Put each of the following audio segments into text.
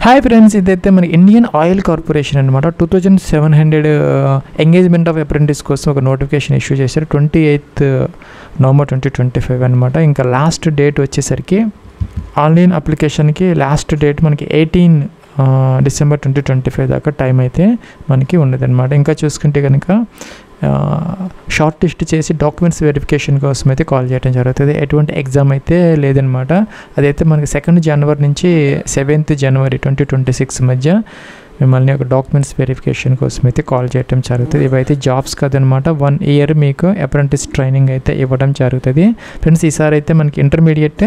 Hi friends, ఇదైతే మనకి Indian oil corporation అనమాట 2700 ఎంగేజ్మెంట్ ఆఫ్ అప్రెంటిస్ కోసం ఒక నోటిఫికేషన్ ఇష్యూ చేశారు 28 నవంబర్ 2025 అనమాట. ఇంకా లాస్ట్ డేట్ వచ్చేసరికి ఆన్లైన్ అప్లికేషన్కి లాస్ట్ డేట్ మనకి 18 డిసెంబర్ 2025 దాకా టైం అయితే మనకి ఉన్నదన్నమాట. ఇంకా చూసుకుంటే కనుక షార్ట్ లిస్ట్ చేసి డాక్యుమెంట్స్ వెరిఫికేషన్ కోసం అయితే కాల్ చేయడం జరుగుతుంది. ఎటువంటి ఎగ్జామ్ అయితే లేదనమాట. అదైతే మనకి 2 జనవరి నుంచి 7th జనవరి 2026 మధ్య మిమ్మల్ని ఒక డాక్యుమెంట్స్ వెరిఫికేషన్ కోసం అయితే కాల్ చేయడం జరుగుతుంది. ఇవైతే జాబ్స్ కదనమాట. 1 year మీకు అప్రెంటిస్ ట్రైనింగ్ అయితే ఇవ్వడం జరుగుతుంది. ఫ్రెండ్స్, ఈసారి అయితే మనకి ఇంటర్మీడియట్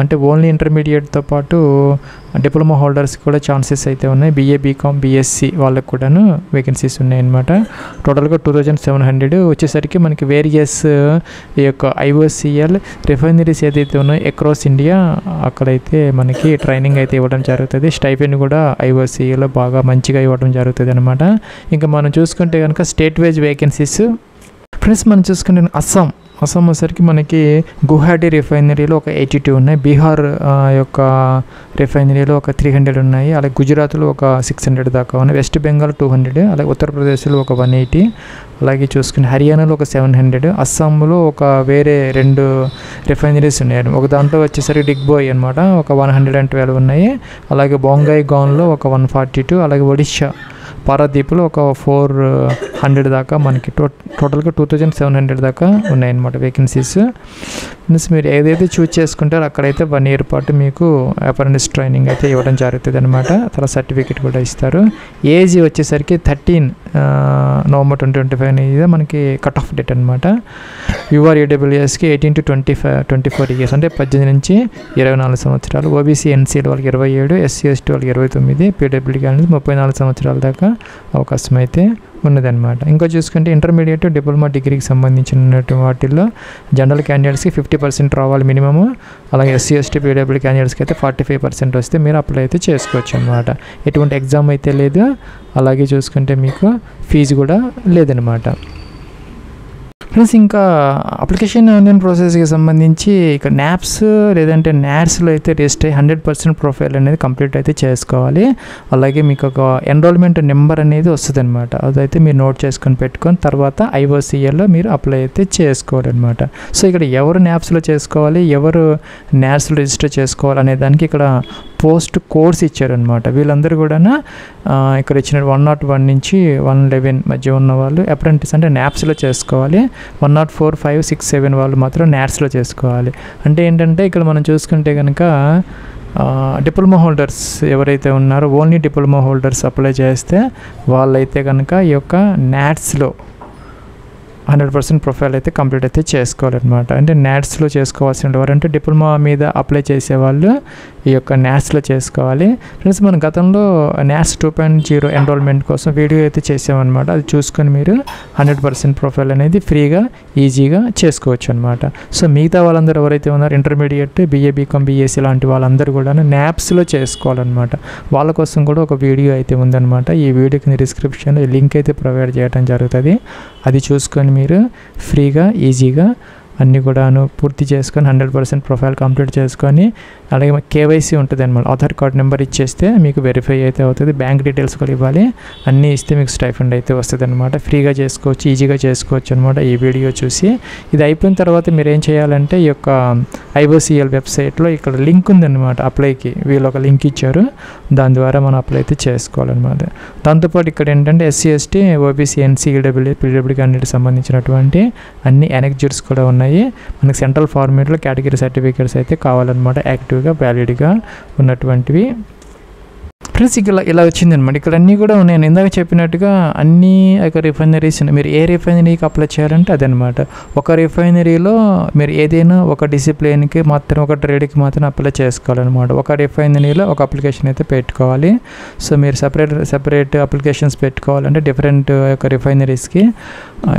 అంటే ఓన్లీ ఇంటర్మీడియట్తో పాటు డిప్లొమా హోల్డర్స్ కూడా ఛాన్సెస్ అయితే ఉన్నాయి. BA BCom BSc వాళ్ళకు కూడాను వేకెన్సీస్ ఉన్నాయన్నమాట. టోటల్గా 2700 వచ్చేసరికి మనకి వేరియస్ ఈ యొక్క IOCL రిఫైనరీస్ ఏదైతే ఉన్నాయో అక్రాస్ ఇండియా అక్కడైతే మనకి ట్రైనింగ్ అయితే ఇవ్వడం జరుగుతుంది. స్టైపెండ్ కూడా IOCLలో బాగా మంచిగా ఇవ్వడం జరుగుతుంది అనమాట. ఇంకా మనం చూసుకుంటే కనుక స్టేట్ వైజ్ వేకెన్సీస్ ఫ్రెండ్స్ మనం చూసుకుంటే అస్సాం వచ్చేసరికి మనకి గువాహటి రిఫైనరీలో ఒక 82 ఉన్నాయి. బీహార్ యొక్క రిఫైనరీలో ఒక 300 ఉన్నాయి. అలాగే గుజరాత్లో ఒక 600 దాకా ఉన్నాయి. వెస్ట్ బెంగాల్ 200, అలాగే ఉత్తరప్రదేశ్లో ఒక 180, అలాగే చూసుకుని హర్యానాలో ఒక 700, అస్సాంలో ఒక వేరే 2 రిఫైనరీస్ ఉన్నాయి. ఒక దాంట్లో వచ్చేసరికి డిగ్బోయ్ అనమాట ఒక 112 ఉన్నాయి. అలాగే బొంగాయి గాన్లో ఒక 142, అలాగే ఒడిషా పారాదీప్లో ఒక 400 దాకా మనకి టోటల్గా 2700 దాకా ఉన్నాయన్నమాట వేకెన్సీస్. మీన్స్ మీరు ఏదైతే చూజ్ చేసుకుంటారో అక్కడైతే 1 year పాటు మీకు అప్రెంటిస్ ట్రైనింగ్ అయితే ఇవ్వడం జరుగుతుంది అనమాట. తర్వాత సర్టిఫికేట్ కూడా ఇస్తారు. ఏజ్ వచ్చేసరికి 13 నవంబర్ 2025 అనేది మనకి కట్ ఆఫ్ డేట్ అనమాట. URAWSకి 18 to 24 years అంటే 18 నుంచి 24 సంవత్సరాలు. OBC NCL వాళ్ళకి 27, SC ST వాళ్ళకి 29, PWD క్యాండిడేట్స్ 34 సంవత్సరాల దాకా అవకాశం అయితే ఉన్నదన్నమాట. ఇంకా చూసుకుంటే ఇంటర్మీడియట్ డిప్లొమా డిగ్రీకి సంబంధించిన వాటిల్లో జనరల్ క్యాండిడేట్స్కి 50% రావాలి మినిమము. అలాగే SC ST PWD క్యాండిడేట్స్కి అయితే 45% వస్తే మీరు అప్లై అయితే చేసుకోవచ్చు అనమాట. ఎటువంటి ఎగ్జామ్ అయితే లేదు. అలాగే చూసుకుంటే మీకు ఫీజు కూడా లేదనమాట. ప్లస్ ఇంకా అప్లికేషన్ ఆన్లైన్ ప్రాసెస్కి సంబంధించి ఇక NAPS లేదంటే NADSలో అయితే రిజిస్టర్ అయ్యి 100% ప్రొఫైల్ అనేది కంప్లీట్ అయితే చేసుకోవాలి. అలాగే మీకు ఒక ఎన్రోల్మెంట్ నెంబర్ అనేది వస్తుంది అనమాట. అదైతే మీరు నోట్ చేసుకొని పెట్టుకొని తర్వాత IOCLలో మీరు అప్లై అయితే చేసుకోవాలన్నమాట. సో ఇక్కడ ఎవరు NAPSలో చేసుకోవాలి, ఎవరు NADSలో రిజిస్టర్ చేసుకోవాలి అనే దానికి ఇక్కడ పోస్ట్ కోడ్స్ ఇచ్చారనమాట. వీళ్ళందరూ కూడా ఇక్కడ ఇచ్చిన 101 నుంచి 111 మధ్య ఉన్న వాళ్ళు అప్రెంటిస్ అంటే NAPSలో చేసుకోవాలి. 104, 5, 6, 7 వాళ్ళు మాత్రం NADSలో చేసుకోవాలి. అంటే ఏంటంటే ఇక్కడ మనం చూసుకుంటే కనుక డిప్లొమా హోల్డర్స్ ఎవరైతే ఉన్నారో ఓన్లీ డిప్లొమా హోల్డర్స్ అప్లై చేస్తే వాళ్ళైతే కనుక ఈ యొక్క NADSలో 100% ప్రొఫైల్ అయితే కంప్లీట్ అయితే చేసుకోవాలన్నమాట. అంటే NADSలో చేసుకోవాల్సిన వారంటే డిప్లొమా మీద అప్లై చేసేవాళ్ళు ఈ యొక్క NADSలో చేసుకోవాలి. ఫ్రెండ్స్, మన గతంలో NADS 2.0 ఎన్రోల్మెంట్ కోసం వీడియో అయితే చేసామన్నమాట. అది చూసుకొని మీరు 100% ప్రొఫైల్ అనేది ఫ్రీగా ఈజీగా చేసుకోవచ్చు అనమాట. సో మిగతా వాళ్ళందరూ ఎవరైతే ఉన్నారో ఇంటర్మీడియట్ BA BCom BSc లాంటి వాళ్ళందరూ కూడా NAPSలో చేసుకోవాలన్నమాట. వాళ్ళ కోసం కూడా ఒక వీడియో అయితే ఉందన్నమాట. ఈ వీడియోకి డిస్క్రిప్షన్లో లింక్ అయితే ప్రొవైడ్ చేయడం జరుగుతుంది. అది చూసుకొని మీరు ఫ్రీగా ఈజీగా అన్నీ కూడాను పూర్తి చేసుకొని 100% ప్రొఫైల్ కంప్లీట్ చేసుకొని అలాగే KYC ఉంటుంది అనమాట. ఆధార్ కార్డ్ నెంబర్ ఇచ్చేస్తే మీకు వెరిఫై అయితే అవుతుంది. బ్యాంక్ డీటెయిల్స్ కూడా ఇవ్వాలి. అన్నీ ఇస్తే మీకు స్టైఫండ్ అయితే వస్తుంది అనమాట. ఫ్రీగా చేసుకోవచ్చు, ఈజీగా చేసుకోవచ్చు అనమాట. ఈ వీడియో చూసి ఇది అయిపోయిన తర్వాత మీరు ఏం చేయాలంటే ఈ యొక్క IOCL వెబ్సైట్లో ఇక్కడ లింక్ ఉందన్నమాట. అప్లైకి వీళ్ళు ఒక లింక్ ఇచ్చారు. దాని ద్వారా మనం అప్లై అయితే చేసుకోవాలన్నమాట. దాంతోపాటు ఇక్కడ ఏంటంటే SC ST OBC NCL PWD క్యాండిడేట్కి సంబంధించినటువంటి అన్ని అనెక్జర్స్ కూడా ఉన్నాయి. మనకి సెంట్రల్ ఫార్మేట్లో కేటగిరీ సర్టిఫికేట్స్ అయితే కావాలన్నమాట. యాక్టివ్గా వ్యాలిడ్గా ఉన్నటువంటివి. ఫ్రెండ్స్, ఇలా వచ్చిందనమాట. ఇక్కడ అన్నీ కూడా ఉన్నాయి. నేను ఇందాక చెప్పినట్టుగా అన్ని ఒక రిఫైనరీస్ మీరు ఏ రిఫైనరీకి అప్లై చేయాలంటే అదనమాట. ఒక రిఫైనరీలో మీరు ఏదైనా ఒక డిసిప్లిన్కి మాత్రం ఒక ట్రేడ్కి మాత్రం అప్లై చేసుకోవాలన్నమాట. ఒక రిఫైనరీలో ఒక అప్లికేషన్ అయితే పెట్టుకోవాలి. సో మీరు సపరేట్ అప్లికేషన్స్ పెట్టుకోవాలంటే డిఫరెంట్ యొక్క రిఫైనరీస్కి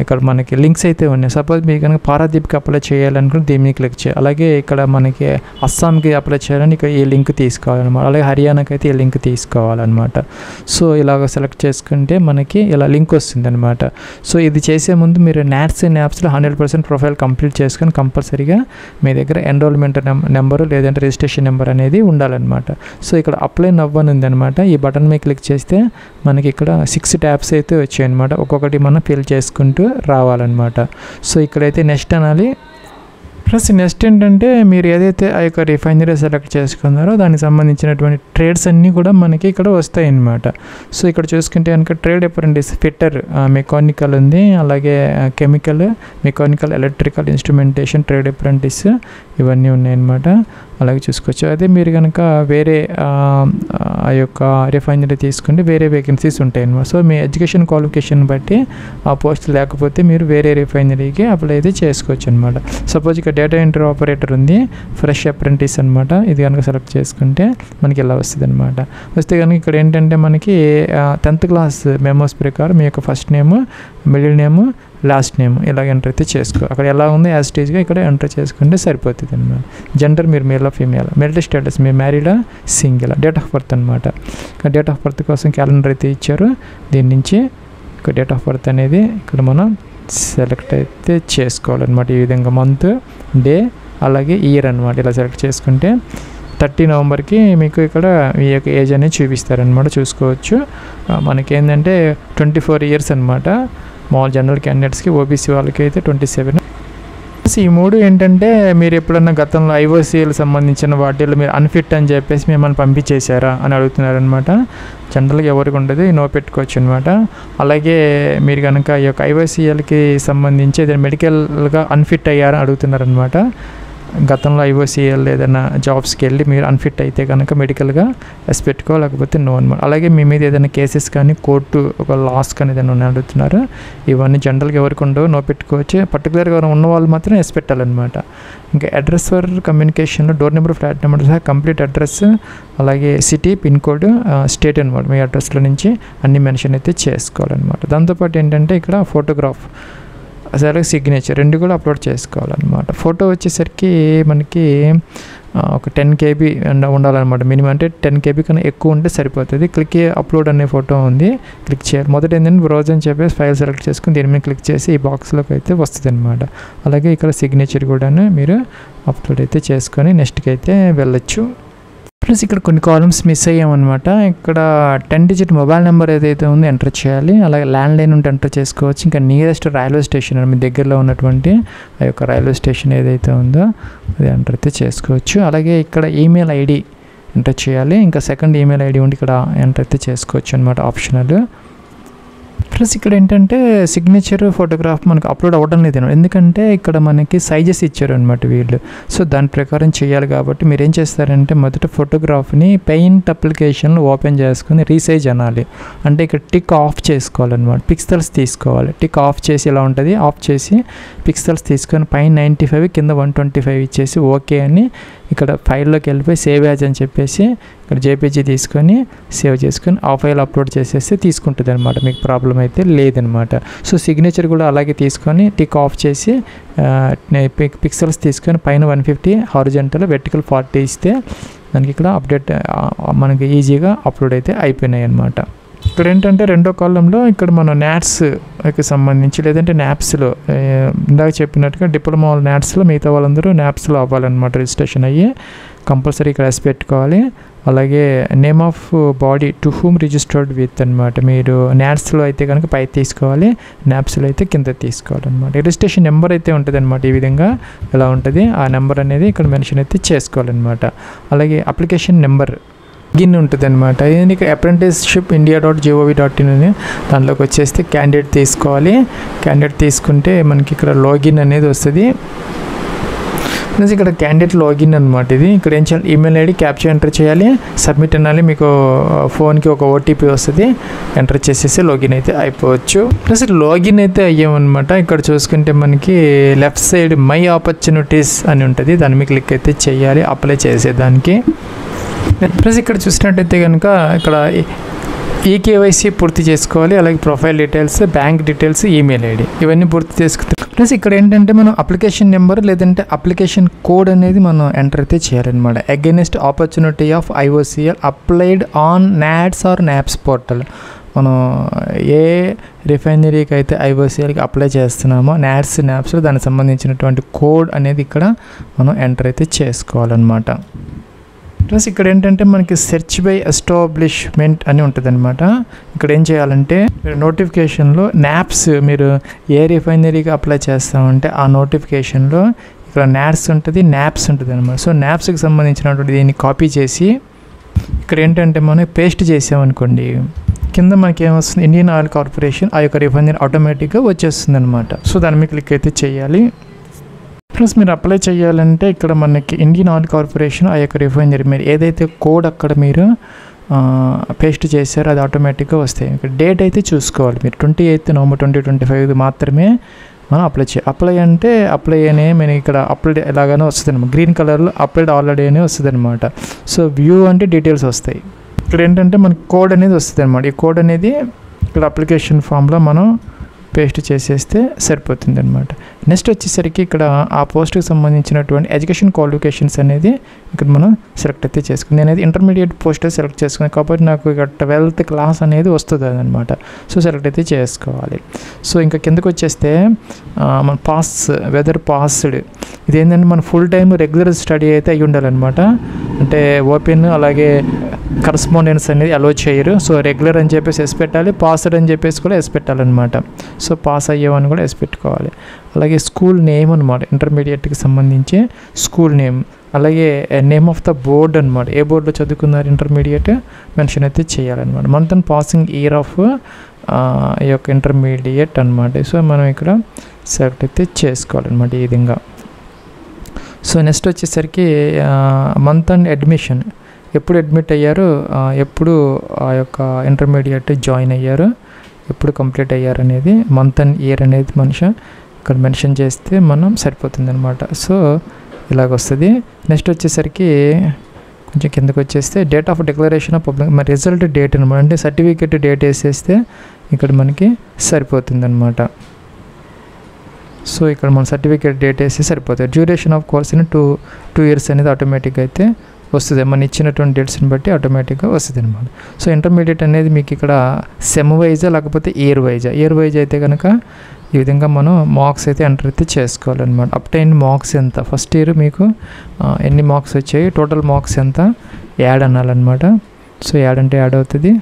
ఇక్కడ మనకి లింక్స్ అయితే ఉన్నాయి. సపోజ్ మీకు కనుక పారాదీప్కి అప్లై చేయాలనుకుంటే దీన్ని క్లిక్ చేయాలి. అలాగే ఇక్కడ మనకి అస్సాంకి అప్లై చేయాలని ఇక్కడ ఈ లింక్ తీసుకోవాలన్నమాట. అలాగే హర్యానాకి అయితే ఈ లింక్ తీసుకోవాలి. చేసుకోవాలన్నమాట. సో ఇలాగ సెలెక్ట్ చేసుకుంటే మనకి ఇలా లింక్ వస్తుంది అనమాట. సో ఇది చేసే ముందు మీరు NATS అండ్ NAPSలో 100% ప్రొఫైల్ కంప్లీట్ చేసుకొని కంపల్సరీగా మీ దగ్గర ఎన్రోల్మెంట్ నెంబరు లేదంటే రిజిస్ట్రేషన్ నెంబర్ అనేది ఉండాలన్నమాట. సో ఇక్కడ అప్లై నవ్ అని ఉందన్నమాట. ఈ బటన్ మీద క్లిక్ చేస్తే మనకి ఇక్కడ 6 ట్యాబ్స్ అయితే వచ్చాయన్నమాట. ఒక్కొక్కటి మనం ఫిల్ చేసుకుంటూ రావాలన్నమాట. సో ఇక్కడైతే నెక్స్ట్ అనాలి. ప్లస్ నెక్స్ట్ ఏంటంటే మీరు ఏదైతే ఆ యొక్క రిఫైనరీ సెలెక్ట్ చేసుకున్నారో దానికి సంబంధించినటువంటి ట్రేడ్స్ అన్నీ కూడా మనకి ఇక్కడ వస్తాయి అన్నమాట. సో ఇక్కడ చూసుకుంటే కనుక ట్రేడ్ అప్రెంటిస్, ఫిట్టర్, మెకానికల్ ఉంది, అలాగే chemical, mechanical, electrical, instrumentation, trade apprentice ఇవన్నీ ఉన్నాయన్నమాట. అలాగే చూసుకోవచ్చు. అదే మీరు కనుక వేరే ఆ యొక్క రిఫైనరీ తీసుకుంటే వేరే వేకెన్సీస్ ఉంటాయి అన్నమాట. సో మీ ఎడ్యుకేషన్ క్వాలిఫికేషన్ బట్టి ఆ పోస్ట్ లేకపోతే మీరు వేరే రిఫైనరీకి అప్లై అయితే చేసుకోవచ్చు అనమాట. సపోజ్ ఇక్కడ డేటా ఎంట్రీ ఆపరేటర్ ఉంది, ఫ్రెష్ అప్రెంటిస్ అనమాట. ఇది కనుక సెలెక్ట్ చేసుకుంటే మనకి ఇలా వస్తుంది అనమాట. వస్తే కనుక ఇక్కడ ఏంటంటే మనకి 10th క్లాస్ మెమోస్ ప్రకారం మీ యొక్క first name, middle name, last name ఇలా ఎంటర్ అయితే చేసుకో. అక్కడ ఎలా ఉందో యాజ్ స్టేజ్గా ఇక్కడ ఎంటర్ చేసుకుంటే సరిపోతుంది అనమాట. జెండర్ మీరు మేల్ ఫీమేల్, మెరిటల్ స్టేటస్ మీరు మ్యారీడా, సింగిల్, డేట్ ఆఫ్ బర్త్ అనమాట. డేట్ ఆఫ్ బర్త్ కోసం క్యాలెండర్ అయితే ఇచ్చారు. దీని నుంచి ఇక్కడ డేట్ ఆఫ్ బర్త్ అనేది ఇక్కడ మనం సెలెక్ట్ అయితే చేసుకోవాలన్నమాట. ఈ విధంగా మంత్, డే, అలాగే ఇయర్ అనమాట. ఇలా సెలెక్ట్ చేసుకుంటే 30 నవంబర్కి మీకు ఇక్కడ ఈ యొక్క ఏజ్ అనేది చూపిస్తారనమాట. చూసుకోవచ్చు. మనకేంటంటే 24 ఇయర్స్ అనమాట. మామూలు జనరల్ క్యాండిడేట్స్కి, ఓబీసీ వాళ్ళకి అయితే 27. ఈ 3 ఏంటంటే మీరు ఎప్పుడన్నా గతంలో ఐఓసీఎల్ సంబంధించిన వాటిల్లో మీరు అన్ఫిట్ అని చెప్పేసి మిమ్మల్ని పంపించేశారా అని అడుగుతున్నారనమాట. జనరల్గా ఎవరికి ఉండదు, నో పెట్టుకోవచ్చు అనమాట. అలాగే మీరు కనుక ఈ యొక్క ఐఓసీఎల్కి సంబంధించి ఏదైనా మెడికల్గా అన్ఫిట్ అయ్యారని అడుగుతున్నారనమాట. గతంలో ఐఓసీఎల్ ఏదైనా జాబ్స్కి వెళ్ళి మీరు అన్ఫిట్ అయితే కనుక మెడికల్గా ఎస్ పెట్టుకో, లేకపోతే నో అనమాట. అలాగే మీ మీద ఏదైనా కేసెస్ కానీ కోర్టు ఒక లాస్ కానీ ఏదైనా ఉన్నాయి అడుగుతున్నారు. ఇవన్నీ జనరల్గా ఎవరికి ఉండవు, నో పెట్టుకోవచ్చు. పర్టికులర్గా ఉన్న వాళ్ళు మాత్రం ఎస్ పెట్టాలన్నమాట. ఇంకా అడ్రస్ ఫర్ కమ్యూనికేషన్లో డోర్ నెంబర్, ఫ్లాట్ నెంబర్ సహా కంప్లీట్ అడ్రస్, అలాగే సిటీ, పిన్ కోడ్, స్టేట్ అనమాట. మీ అడ్రస్లో నుంచి అన్ని మెన్షన్ అయితే చేసుకోవాలన్నమాట. దాంతోపాటు ఏంటంటే ఇక్కడ ఫోటోగ్రాఫ్, అసలు సిగ్నేచర్ 2 కూడా అప్లోడ్ చేసుకోవాలన్నమాట. ఫోటో వచ్చేసరికి మనకి ఒక 10 KB ఉండాలన్నమాట మినిమం. అంటే 10 KB కన్నా ఎక్కువ ఉంటే సరిపోతుంది. క్లిక్ అప్లోడ్ అనే ఫోటో ఉంది, క్లిక్ చేయాలి. మొదట ఏంటంటే బ్రౌజ్ అని చెప్పేసి ఫైల్ సెలెక్ట్ చేసుకుని దీని మీద క్లిక్ చేసి ఈ బాక్స్లోకి అయితే వస్తుంది అనమాట. అలాగే ఇక్కడ సిగ్నేచర్ కూడా మీరు అప్లోడ్ అయితే చేసుకొని నెక్స్ట్కి అయితే వెళ్ళొచ్చు. ప్లస్ ఇక్కడ కొన్ని కాలమ్స్ మిస్ అయ్యామన్నమాట. ఇక్కడ 10 డిజిట్ మొబైల్ నెంబర్ ఏదైతే ఉందో ఎంటర్ చేయాలి. అలాగే ల్యాండ్లైన్ ఉంటే ఎంటర్ చేసుకోవచ్చు. ఇంకా నియరెస్ట్ రైల్వే స్టేషన్ మీ దగ్గరలో ఉన్నటువంటి ఆ యొక్క రైల్వే స్టేషన్ ఏదైతే ఉందో అది ఎంటర్ అయితే చేసుకోవచ్చు. అలాగే ఇక్కడ ఈమెయిల్ ఐడి ఎంటర్ చేయాలి. ఇంకా సెకండ్ ఈమెయిల్ ఐడి ఉండి ఇక్కడ ఎంటర్ అయితే చేసుకోవచ్చు అనమాట, ఆప్షనల్. ప్లస్ ఇక్కడ ఏంటంటే సిగ్నేచర్ ఫోటోగ్రాఫ్ మనకు అప్లోడ్ అవ్వడం లేదు, ఎందుకంటే ఇక్కడ మనకి సైజెస్ ఇచ్చారు అనమాట వీళ్ళు. సో దాని ప్రకారం చేయాలి కాబట్టి మీరు ఏం చేస్తారంటే మొదట ఫోటోగ్రాఫ్ని పెయింట్ అప్లికేషన్లో ఓపెన్ చేసుకుని రీసైజ్ అనాలి. అంటే ఇక్కడ టిక్ ఆఫ్ చేసుకోవాలన్నమాట. పిక్సెల్స్ తీసుకోవాలి. టిక్ ఆఫ్ చేసి ఇలా ఉంటుంది, ఆఫ్ చేసి పిక్సెల్స్ తీసుకొని పైన 95 కింద 125 ఇచ్చేసి ఓకే అని ఇక్కడ ఫైల్లోకి వెళ్ళిపోయి సేవ్ యాజ్ అని చెప్పేసి ఇక్కడ జేపీజీ తీసుకొని సేవ్ చేసుకొని ఆ ఫైల్ అప్లోడ్ చేసేస్తే తీసుకుంటుంది అనమాట. మీకు ప్రాబ్లం అయితే లేదనమాట. సో సిగ్నేచర్ కూడా అలాగే తీసుకొని టిక్ ఆఫ్ చేసి పిక్సెల్స్ తీసుకొని పైన 150 హారిజంటల్, వెర్టికల్ 40 ఇస్తే మనకి ఇక్కడ అప్డేట్ మనకి ఈజీగా అప్లోడ్ అయితే అయిపోయినాయి అనమాట. ఇక్కడ ఏంటంటే రెండో కాలంలో ఇక్కడ మనం NATSకి సంబంధించి లేదంటే NAPSలో ఇందాక చెప్పినట్టుగా డిప్లొమా వాళ్ళు NATSలో, మిగతా వాళ్ళందరూ NAPSలో అవ్వాలన్నమాట. రిజిస్ట్రేషన్ అయ్యి కంపల్సరీ ఇక్కడ ఎస్ పెట్టుకోవాలి. అలాగే name of body to whom registered with అనమాట. మీరు NATSలో అయితే కనుక పై తీసుకోవాలి, NAPSలో అయితే కింద తీసుకోవాలన్నమాట. రిజిస్ట్రేషన్ నెంబర్ అయితే ఉంటుంది అనమాట. ఈ విధంగా ఎలా ఉంటుంది ఆ నెంబర్ అనేది ఇక్కడ మెన్షన్ అయితే చేసుకోవాలన్నమాట. అలాగే అప్లికేషన్ నెంబర్ లాగిన్ ఉంటుంది అనమాట. ఇది ఇక్కడ అప్రెంటిస్షిప్ india.gov.in అని దాంట్లోకి వచ్చేస్తే క్యాండిడేట్ తీసుకోవాలి. క్యాండిడేట్ తీసుకుంటే మనకి ఇక్కడ లాగిన్ అనేది వస్తుంది. ప్లస్ ఇక్కడ క్యాండిడేట్ లాగిన్ అనమాట. ఇది ఇక్కడ ఏం చేయాలి, ఈమెయిల్ ఐడి క్యాప్చర్ ఎంటర్ చేయాలి, సబ్మిట్ అనాలి. మీకు ఫోన్కి ఒక OTP వస్తుంది, ఎంటర్ చేసేసి లాగిన్ అయితే అయిపోవచ్చు. ప్లస్ లాగిన్ అయితే అయ్యామన్నమాట. ఇక్కడ చూసుకుంటే మనకి లెఫ్ట్ సైడ్ మై ఆపర్చునిటీస్ అని ఉంటుంది, దాని మీద క్లిక్ అయితే చేయాలి అప్లై చేసేదానికి. ప్లస్ ఇక్కడ చూసినట్టయితే కనుక ఇక్కడ ఈకేవైసీ పూర్తి చేసుకోవాలి. అలాగే profile details, bank details, email ID ఇవన్నీ పూర్తి చేసుకుంటాం. ప్లస్ ఇక్కడ ఏంటంటే మనం అప్లికేషన్ నెంబర్ లేదంటే అప్లికేషన్ కోడ్ అనేది మనం ఎంటర్ అయితే చేయాలన్నమాట. Against opportunity of IOCL applied on NATS or NAPS portal. మనం ఏ రిఫైనరీకి అయితే ఐఓసిఎల్కి అప్లై చేస్తున్నామో నాట్స్ నాప్స్లో దానికి సంబంధించినటువంటి కోడ్ అనేది ఇక్కడ మనం ఎంటర్ అయితే చేసుకోవాలన్నమాట. ప్లస్ ఇక్కడ ఏంటంటే మనకి సెర్చ్ బై ఎస్టాబ్లిష్మెంట్ అని ఉంటుంది అనమాట. ఇక్కడ ఏం చేయాలంటే నోటిఫికేషన్లో నాప్స్ మీరు ఏ రిఫైనరీకి అప్లై చేస్తామంటే ఆ నోటిఫికేషన్లో ఇక్కడ నాట్స్ ఉంటుంది, నాప్స్ ఉంటుంది అనమాట. సో నాప్స్కి సంబంధించినటువంటి దీన్ని కాపీ చేసి ఇక్కడ ఏంటంటే మనం పేస్ట్ చేసామనుకోండి, కింద మనకి ఏమొస్తుంది, ఇండియన్ ఆయిల్ కార్పొరేషన్ ఆ యొక్క రిఫైనరీ ఆటోమేటిక్గా వచ్చేస్తుంది అనమాట. సో దాని మీద క్లిక్ అయితే చేయాలి. ప్లస్ మీరు అప్లై చేయాలంటే ఇక్కడ మనకి ఇండియన్ ఆయిల్ కార్పొరేషన్ ఆ యొక్క రిఫైనరీ మీరు ఏదైతే కోడ్ అక్కడ మీరు పేస్ట్ చేశారో అది ఆటోమేటిక్గా వస్తాయి. ఇక్కడ డేట్ అయితే చూసుకోవాలి మీరు 28 నవంబర్ 2025 మాత్రమే మనం అప్లై చేయాలి. అప్లై అంటే అప్లై అనే నేను ఇక్కడ అప్లై ఎలాగానే వస్తుంది అనమాట, గ్రీన్ కలర్లో అప్లైడ్ ఆల్రెడీ అనే వస్తుంది అనమాట. సో వ్యూ అంటే డీటెయిల్స్ వస్తాయి. ఇక్కడ ఏంటంటే మనకి కోడ్ అనేది వస్తుంది అనమాట. ఈ కోడ్ అనేది ఇక్కడ అప్లికేషన్ ఫామ్లో మనం పేస్ట్ చేసేస్తే సరిపోతుంది అనమాట. నెక్స్ట్ వచ్చేసరికి ఇక్కడ ఆ పోస్ట్కి సంబంధించినటువంటి ఎడ్యుకేషన్ క్వాలిఫికేషన్స్ అనేది ఇక్కడ మనం సెలెక్ట్ అయితే చేసుకుని, నేనైతే ఇంటర్మీడియట్ పోస్ట్ సెలెక్ట్ చేసుకున్నాను కాబట్టి నాకు ఇక్కడ 12th క్లాస్ అనేది వస్తుంది అనమాట. సో సెలెక్ట్ అయితే చేసుకోవాలి. సో ఇంకా కిందకు వచ్చేస్తే మన పాస్ వెదర్ పాస్డ్ ఇదేంటంటే మన ఫుల్ టైం రెగ్యులర్ స్టడీ అయితే అయ్యి ఉండాలన్నమాట. అంటే ఓపెన్ అలాగే కరస్పాండెన్స్ అనేది అలో చేయరు. సో రెగ్యులర్ అని చెప్పేసి ఎస్ పెట్టాలి, పాస్డ్ అని చెప్పేసి కూడా ఎస్ పెట్టాలన్నమాట. సో పాస్ అయ్యేవని కూడా ఎస్ పెట్టుకోవాలి. అలాగే స్కూల్ నేమ్ అనమాట, ఇంటర్మీడియట్కి సంబంధించి స్కూల్ నేమ్, అలాగే నేమ్ ఆఫ్ ద బోర్డ్ అనమాట, ఏ బోర్డులో చదువుకున్నారు ఇంటర్మీడియట్ మెన్షన్ అయితే చేయాలన్నమాట. Month and passing year of ఈ యొక్క ఇంటర్మీడియట్ అనమాట. సో మనం ఇక్కడ సెలెక్ట్ అయితే చేసుకోవాలన్నమాట ఈ విధంగా. సో నెక్స్ట్ వచ్చేసరికి మంత్ అండ్ అడ్మిషన్, ఎప్పుడు అడ్మిట్ అయ్యారు, ఎప్పుడు ఆ యొక్క ఇంటర్మీడియట్ జాయిన్ అయ్యారు, ఎప్పుడు కంప్లీట్ అయ్యారు అనేది మంత్ అండ్ ఇయర్ అనేది మనిషి ఇక్కడ మెన్షన్ చేస్తే మనం సరిపోతుంది అనమాట. సో ఇలాగ వస్తుంది. నెక్స్ట్ వచ్చేసరికి కొంచెం కిందకు వచ్చేస్తే date of declaration of public మరి రిజల్ట్ డేట్ అనమాట, అంటే సర్టిఫికేట్ డేట్ వేసేస్తే ఇక్కడ మనకి సరిపోతుంది అనమాట. సో ఇక్కడ మన సర్టిఫికేట్ డేట్ వేసి సరిపోతుంది. డ్యూరేషన్ ఆఫ్ కోర్స్ అని 2 years అనేది ఆటోమేటిక్గా అయితే వస్తుంది, మన ఇచ్చినటువంటి డేట్స్ని బట్టి ఆటోమేటిక్గా వస్తుంది అనమాట. సో ఇంటర్మీడియట్ అనేది మీకు ఇక్కడ సెమ్ వైజా లేకపోతే ఇయర్ వైజ్ అయితే కనుక ఈ విధంగా మనం మార్క్స్ అయితే ఎంటర్ అయితే చేసుకోవాలన్నమాట. అప్టైన్ మార్క్స్ ఎంత, ఫస్ట్ ఇయర్ మీకు ఎన్ని మార్క్స్ వచ్చాయి, టోటల్ మార్క్స్ ఎంత యాడ్ అనాలన్నమాట. సో యాడ్ అంటే యాడ్ అవుతుంది.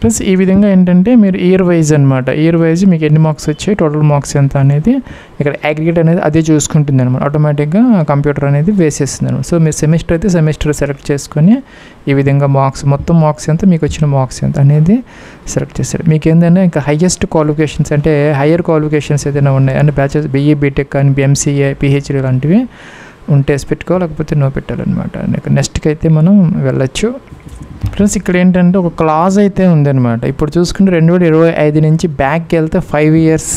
ప్లస్ ఈ విధంగా ఏంటంటే మీరు ఇయర్ వైజ్ అనమాట, ఇయర్ వైజ్ మీకు ఎన్ని మార్క్స్ వచ్చాయి, టోటల్ మార్క్స్ ఎంత అనేది ఇక్కడ అగ్రిగేట్ అనేది అదే చూసుకుంటుంది అనమాట. ఆటోమేటిక్గా కంప్యూటర్ అనేది వేసేస్తుంది అనమాట. సో మీరు సెమిస్టర్ అయితే సెమిస్టర్ సెలెక్ట్ చేసుకొని ఈ విధంగా మార్క్స్ మొత్తం మార్క్స్ ఎంత, మీకు వచ్చిన మార్క్స్ ఎంత అనేది సెలెక్ట్ చేస్తారు. మీకు ఏంటంటే ఇంకా హైయెస్ట్ క్వాలిఫికేషన్స్ అంటే హయ్యర్ క్వాలిఫికేషన్స్ ఏదైనా ఉన్నాయి అంటే బ్యాచెస్ BE BTech కానీ MCA PhD లాంటివి ఉంటే పెట్టుకోవాలి, లేకపోతే నో పెట్టాలన్నమాట. నెక్స్ట్కి అయితే మనం వెళ్ళచ్చు. ప్లస్ ఇక్కడ ఏంటంటే ఒక క్లాజ్ అయితే ఉందన్నమాట. ఇప్పుడు చూసుకుంటే 2025 నుంచి బ్యాక్కి వెళ్తే 5 years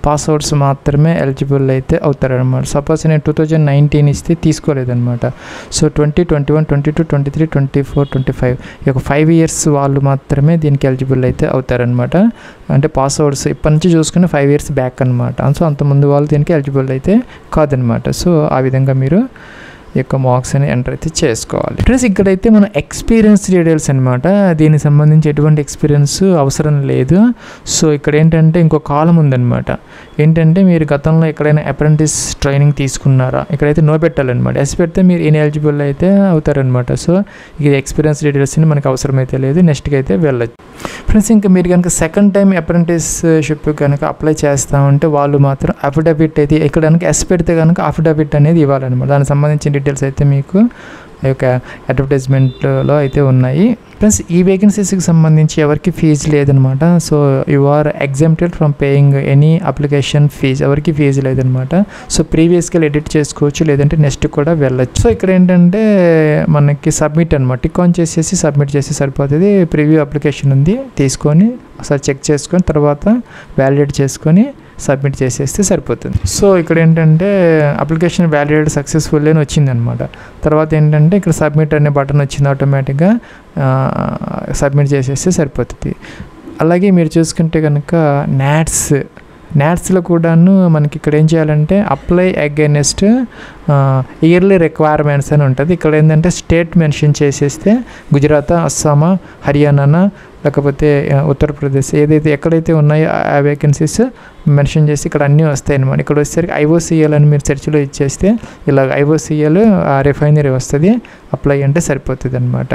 పాస్అవుట్స్ మాత్రమే ఎలిజిబుల్ అయితే అవుతారనమాట. సపోజ్ నేను 2019 ఇస్తే తీసుకోలేదన్నమాట. సో 2021, 22, 23, 24, 25 ఈ యొక్క 5 years వాళ్ళు మాత్రమే దీనికి ఎలిజిబుల్ అయితే అవుతారనమాట. అంటే పాస్అవుట్స్ ఇప్పటి నుంచి చూసుకుని 5 years బ్యాక్ అనమాట. సో అంతకుముందు వాళ్ళు దీనికి ఎలిజిబుల్ అయితే కాదనమాట. సో ఆ విధంగా మీరు యొక్క మార్క్స్ అని ఎంటర్ అయితే చేసుకోవాలి. ప్లస్ ఇక్కడైతే మన ఎక్స్పీరియన్స్ డీటెయిల్స్ అనమాట. దీనికి సంబంధించి ఎటువంటి ఎక్స్పీరియన్స్ అవసరం లేదు. సో ఇక్కడ ఏంటంటే ఇంకో కాలం ఉందన్నమాట. ఏంటంటే మీరు గతంలో ఎక్కడైనా అప్రెంటిస్ ట్రైనింగ్ తీసుకున్నారా, ఇక్కడైతే నో పెట్టాలన్నమాట. ఎస్ పెడితే మీరు ఇన్ఎలిజిబుల్ అయితే అవుతారనమాట. సో ఇది ఎక్స్పీరియన్స్ డీటెయిల్స్ని మనకు అవసరమైతే లేదు, నెక్స్ట్కి అయితే వెళ్ళచ్చు. ఫ్రెండ్స్ ఇంకా మీరు కనుక సెకండ్ టైం అప్రెంటిస్షిప్ కనుక అప్లై చేస్తామంటే వాళ్ళు మాత్రం అఫిడవిట్ అయితే ఇక్కడ కనుక ఎస్ పెడితే కనుక అఫిడవిట్ అనేది ఇవ్వాలన్నమాట. దానికి సంబంధించిన డీటెయిల్స్ అయితే మీకు ఆ యొక్క అడ్వర్టైజ్మెంట్లో అయితే ఉన్నాయి. ప్లస్ ఈ వేకెన్సీస్కి సంబంధించి ఎవరికి ఫీజు లేదనమాట. So you are exempted from paying any application fee, ఎవరికి ఫీజు లేదనమాట. సో ప్రీవియస్గా ఎడిట్ చేసుకోవచ్చు, లేదంటే నెక్స్ట్ కూడా వెళ్ళచ్చు. సో ఇక్కడ ఏంటంటే మనకి సబ్మిట్ అనమాట, టిక్ ఆన్ చేసేసి సబ్మిట్ చేసి సరిపోతుంది. ప్రివ్యూ అప్లికేషన్ ఉంది, తీసుకొని ఒకసారి చెక్ చేసుకొని తర్వాత వ్యాలిడేట్ చేసుకొని సబ్మిట్ చేసేస్తే సరిపోతుంది. సో ఇక్కడ ఏంటంటే అప్లికేషన్ వ్యాలిడేట్ సక్సెస్ఫుల్ అని వచ్చిందనమాట. తర్వాత ఏంటంటే ఇక్కడ సబ్మిట్ అనే బటన్ వచ్చింది, ఆటోమేటిక్గా సబ్మిట్ చేసేస్తే సరిపోతుంది. అలాగే మీరు చూసుకుంటే కనుక న్యాట్స్లో కూడాను మనకి ఇక్కడ ఏం చేయాలంటే అప్లై అగైనెస్ట్ ఇయర్లీ రిక్వైర్మెంట్స్ అని ఉంటుంది. ఇక్కడ ఏంటంటే స్టేట్ మెన్షన్ చేసేస్తే గుజరాత్, అస్సామా, హర్యానా లేకపోతే ఉత్తరప్రదేశ్ ఏదైతే ఎక్కడైతే ఉన్నాయో ఆ వేకెన్సీస్ మెన్షన్ చేసి ఇక్కడ అన్నీ వస్తాయి అన్నమాట. ఇక్కడ వచ్చేసరికి IOCL అని మీరు సెర్చ్లో ఇచ్చేస్తే ఇలా IOCL రిఫైనరీ వస్తుంది, అప్లై అంటే సరిపోతుంది అనమాట.